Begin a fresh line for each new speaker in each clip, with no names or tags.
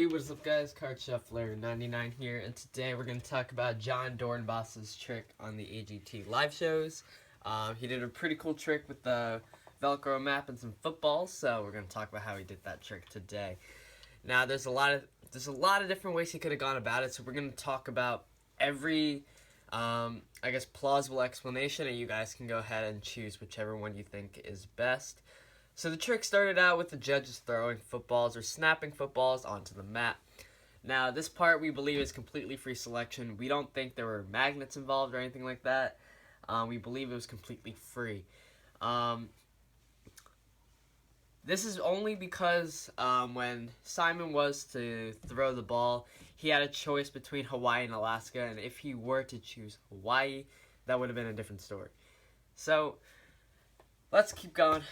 Hey, what's up guys, Card Shuffler 99 here, and today we're going to talk about Jon Dorenbos' trick on the AGT live shows. He did a pretty cool trick with the Velcro map and some footballs, so we're going to talk about how he did that trick today. Now, there's a lot of different ways he could have gone about it, so we're going to talk about every, I guess, plausible explanation, and you guys can go ahead and choose whichever one you think is best. So the trick started out with the judges throwing footballs or snapping footballs onto the mat. Now, this part we believe is completely free selection. We don't think there were magnets involved or anything like that. We believe it was completely free. This is only because when Simon was to throw the ball, he had a choice between Hawaii and Alaska, and if he were to choose Hawaii, that would have been a different story. So let's keep going.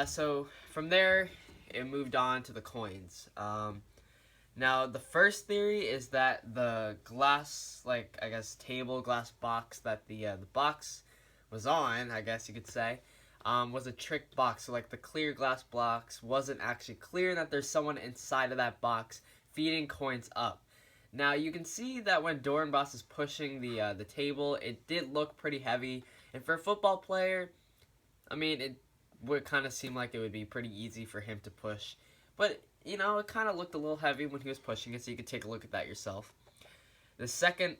So from there, it moved on to the coins. Now, the first theory is that the glass, glass box that the box was on, I guess you could say, was a trick box. So, the clear glass box wasn't actually clear, and that there's someone inside of that box feeding coins up. Now, you can see that when Dorenbos is pushing the table, it did look pretty heavy, and for a football player, I mean, it would kind of seem like it would be pretty easy for him to push. But, it kind of looked a little heavy when he was pushing it, so you could take a look at that yourself. The second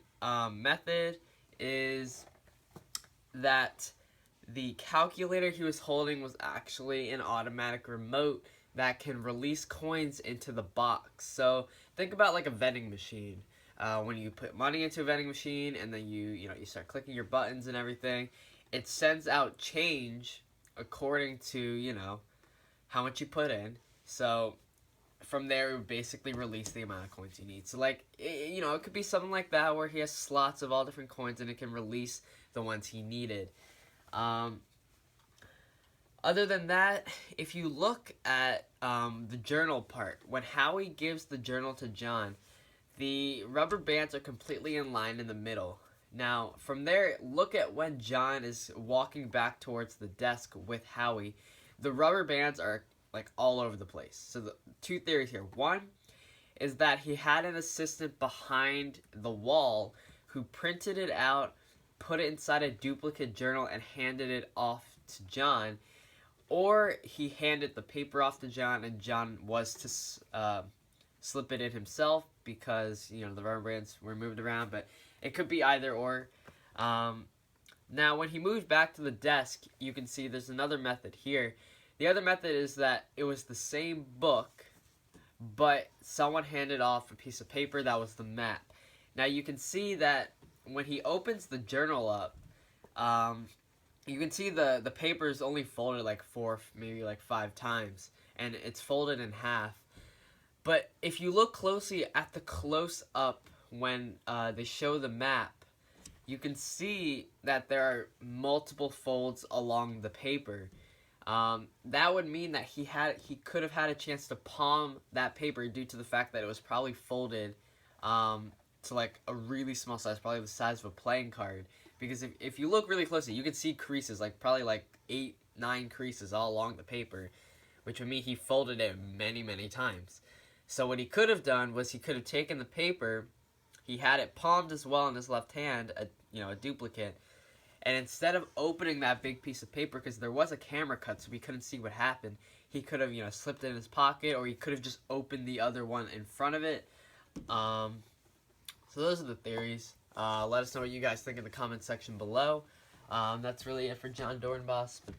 method is that the calculator he was holding was actually an automatic remote that can release coins into the box. So, think about like a vending machine. When you put money into a vending machine and then you start clicking your buttons and everything, it sends out change according to, how much you put in. So from there, it would basically release the amount of coins you need. So, it could be something like that where he has slots of all different coins and it can release the ones he needed. Other than that, if you look at the journal part, when Howie gives the journal to Jon, the rubber bands are completely in line in the middle. Now, from there, look at when Jon is walking back towards the desk with Howie. The rubber bands are, all over the place. So, the two theories here. One is that he had an assistant behind the wall who printed it out, put it inside a duplicate journal, and handed it off to Jon. Or he handed the paper off to Jon, and Jon was to slip it in himself because, the rubber bands were moved around, but it could be either or. Now, when he moved back to the desk, you can see there's another method here. The other method is that it was the same book, but someone handed off a piece of paper that was the map. Now, you can see that when he opens the journal up, you can see the paper is only folded 4, maybe 5 times, and it's folded in half. But if you look closely at the close-up when they show the map, you can see that there are multiple folds along the paper. That would mean that he could have had a chance to palm that paper due to the fact that it was probably folded to a really small size, probably the size of a playing card. Because if you look really closely, you can see creases, probably 8, 9 creases all along the paper, which would mean he folded it many, many times. So what he could have done was he could have taken the paper, he had it palmed as well in his left hand, a duplicate, and instead of opening that big piece of paper, because there was a camera cut so we couldn't see what happened, he could have, slipped it in his pocket, or he could have just opened the other one in front of it. So those are the theories. Let us know what you guys think in the comment section below. That's really it for Jon Dorenbos, but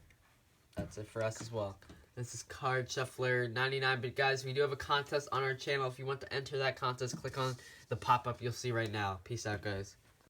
that's it for us as well. This is Card Shuffler 99. But guys, we do have a contest on our channel. If you want to enter that contest, click on the pop-up you'll see right now. Peace out, guys.